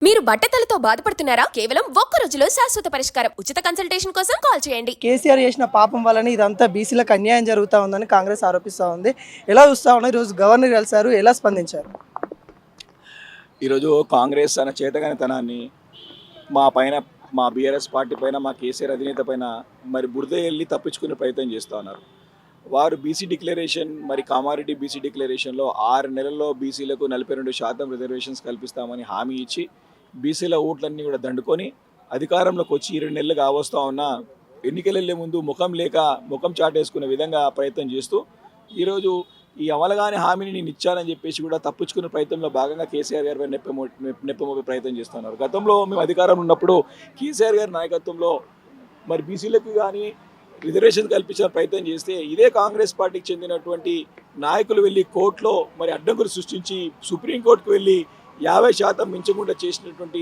మీరు బట్టతలతో బాధపడుతున్నారా? కేవలం ఒక్క రోజులో శాశ్వత పరిష్కారం. ఉచిత కన్సల్టేషన్ కోసం కాల్ చేయండి. కేసీఆర్ చేసిన పాపం వల్లనే ఇదంతా బీసీలకు అన్యాయం జరుగుతూ ఉందని కాంగ్రెస్ ఆరోపిస్తూ ఉంది. ఎలా చూస్తా ఉన్నారు? ఈరోజు గవర్నర్ కలిసారు, ఎలా స్పందించారు? ఈరోజు కాంగ్రెస్ తన చేతగానితనాన్ని మా బీఆర్ఎస్ పార్టీ పైన, మా కేసీఆర్ అధినేత పైన మరి బురద వెళ్ళి తప్పించుకునే ప్రయత్నం చేస్తూ ఉన్నారు. వారు బీసీ డిక్లరేషన్, మరి కామారెడ్డి బీసీ డిక్లరేషన్లో 6 నెలల్లో బీసీలకు 42% రిజర్వేషన్స్ కల్పిస్తామని హామీ ఇచ్చి బీసీల ఓట్లన్నీ కూడా దండుకొని అధికారంలోకి వచ్చి 2 నెలలు కావస్తూ ఉన్న ఎన్నికలు వెళ్ళే ముందు ముఖం చాటేసుకునే విధంగా ప్రయత్నం చేస్తూ ఈరోజు ఈ అమలుగానే హామీని నేను ఇచ్చానని చెప్పేసి కూడా తప్పించుకునే ప్రయత్నంలో భాగంగా కేసీఆర్ గారి నెప్పమోపే ప్రయత్నం చేస్తున్నారు. గతంలో మేము అధికారంలో ఉన్నప్పుడు కేసీఆర్ గారి నాయకత్వంలో మరి బీసీలకు కానీ రిజర్వేషన్ కల్పించిన ప్రయత్నం చేస్తే ఇదే కాంగ్రెస్ పార్టీకి చెందినటువంటి నాయకులు వెళ్ళి కోర్టులో మరి అడ్డంకులు సృష్టించి సుప్రీంకోర్టుకు వెళ్ళి 50% మించకుండా చేసినటువంటి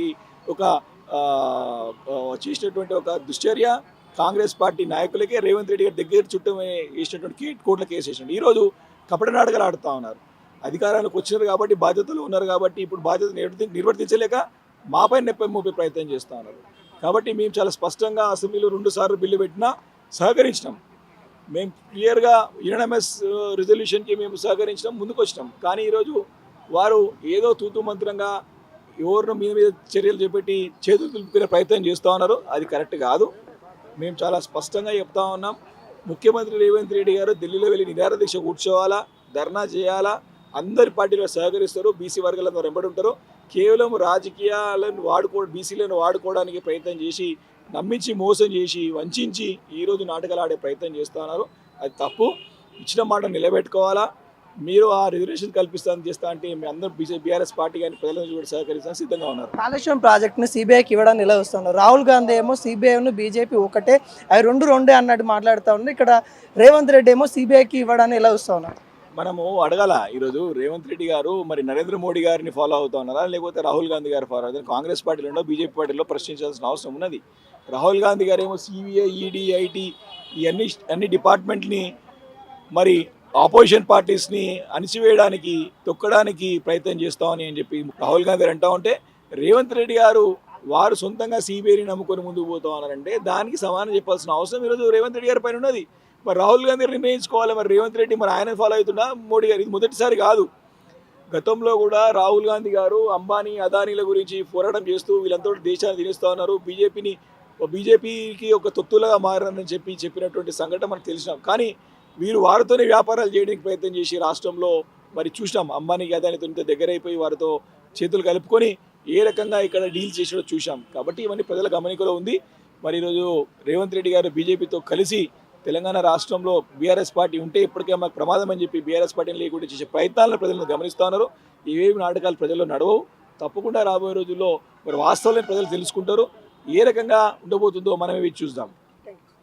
ఒక దుశ్చర్య కాంగ్రెస్ పార్టీ నాయకులకే రేవంత్ రెడ్డి గారి దగ్గర చుట్టూ వేసినటువంటి కోర్టుల కేసు వేసినట్టు ఈరోజు కపట నాటకాలు ఆడుతూ ఉన్నారు. అధికారానికి వచ్చినారు కాబట్టి, బాధ్యతలు ఉన్నారు కాబట్టి ఇప్పుడు బాధ్యత నిర్వర్తించలేక మాపై మోపే ప్రయత్నం చేస్తూ ఉన్నారు. కాబట్టి మేము చాలా స్పష్టంగా అసెంబ్లీలో 2 సార్లు బిల్లు పెట్టినా సహకరించినాం. మేము క్లియర్గా యునానిమస్ రిజల్యూషన్కి మేము సహకరించడం ముందుకు వచ్చినాం. కానీ ఈరోజు వారు ఏదో తూతూ మంత్రంగా ఎవరినో మీద చర్యలు చేపట్టి చేతులు తులుపుకునే ప్రయత్నం చేస్తూ ఉన్నారు. అది కరెక్ట్ కాదు. మేము చాలా స్పష్టంగా చెప్తా ఉన్నాం. ముఖ్యమంత్రి రేవంత్ రెడ్డి గారు ఢిల్లీలో వెళ్ళి నిరాహార దీక్ష కూర్చోవాలా, ధర్నా చేయాలా, అందరి పార్టీలో సహకరిస్తారు, బీసీ వర్గాలతో వెంబడి ఉంటారు. కేవలం రాజకీయాలను బీసీలను వాడుకోవడానికి ప్రయత్నం చేసి నమ్మించి మోసం చేసి వంచి ఈరోజు నాటకాలు ఆడే ప్రయత్నం చేస్తూ ఉన్నారు. అది తప్పు. ఇచ్చిన మాట నిలబెట్టుకోవాలా. మీరు ఆ రిజర్వేషన్ చేస్తా అంటే మీ అందరూ బీఆర్ఎస్ పార్టీ కానీ ప్రజలను కూడా సహకరించడానికి సిద్ధంగా ఉన్నారు. కాళేశ్వరం ప్రాజెక్టును సిబిఐకి ఇవ్వడానికి ఎలా వస్తున్నారు? రాహుల్ గాంధీ ఏమో సిబిఐను బీజేపీ ఒకటే, అవి రెండే అన్నట్టు మాట్లాడుతూ ఉన్నారు. ఇక్కడ రేవంత్ రెడ్డి ఏమో సిబిఐకి ఇవ్వడానికి ఎలా వస్తూ ఉన్నారు? మనము అడగాల. ఈరోజు రేవంత్ రెడ్డి గారు మరి నరేంద్ర మోడీ గారిని ఫాలో అవుతా ఉన్నారా, లేకపోతే రాహుల్ గాంధీ గారు ఫాలో అవుతారు? కాంగ్రెస్ పార్టీలో బీజేపీ పార్టీలో ప్రశ్నించాల్సిన అవసరం ఉన్నది. రాహుల్ గాంధీ గారు ఏమో సిబిఐ, ఈడీ, ఐటీ ఈ అన్ని డిపార్ట్మెంట్ని మరి ఆపోజిషన్ పార్టీస్ని అణిచివేయడానికి, తొక్కడానికి ప్రయత్నం చేస్తామని చెప్పి రాహుల్ గాంధీ గారు అంటూ ఉంటే, రేవంత్ రెడ్డి గారు వారు సొంతంగా సిబిఐని నమ్ముకొని ముందుకు పోతా ఉన్నారంటే దానికి సమానం చెప్పాల్సిన అవసరం ఈరోజు రేవంత్ రెడ్డి గారి పైన ఉన్నది. మరి రాహుల్ గాంధీ నిర్ణయించుకోవాలి. మరి రేవంత్ రెడ్డి మరి ఆయన ఫాలో అవుతున్నా మోడీ గారు? ఇది మొదటిసారి కాదు. గతంలో కూడా రాహుల్ గాంధీ గారు అంబానీ, అదానీల గురించి పోరాటం చేస్తూ వీళ్ళంతా దేశాన్ని తినేస్తూ ఉన్నారు, బీజేపీకి ఒక తొత్తులుగా మారని చెప్పినటువంటి సంఘటన మనకు తెలిసినాం. కానీ వీరు వారితోనే వ్యాపారాలు చేయడానికి ప్రయత్నం చేసి రాష్ట్రంలో మరి చూసినాం. అంబానీకి, అదానీతో దగ్గర అయిపోయి వారితో చేతులు కలుపుకొని ఏ రకంగా ఇక్కడ డీల్ చేసినో చూసాం. కాబట్టి ఇవన్నీ ప్రజల గమనికలో ఉంది. మరి ఈరోజు రేవంత్ రెడ్డి గారు బీజేపీతో కలిసి తెలంగాణ రాష్ట్రంలో బీఆర్ఎస్ పార్టీ ఉంటే ఇప్పటికే మాకు ప్రమాదం అని చెప్పి బీఆర్ఎస్ పార్టీని లేకుండా చేసే ప్రయత్నాలను ప్రజలను గమనిస్తూ ఉన్నారు. ఇవేమి నాటకాలు ప్రజల్లో నడవవు. తప్పకుండా రాబోయే రోజుల్లో మరి వాస్తవాలను ప్రజలు తెలుసుకుంటారు. ఏ రకంగా ఉండబోతుందో మనమే చూద్దాం.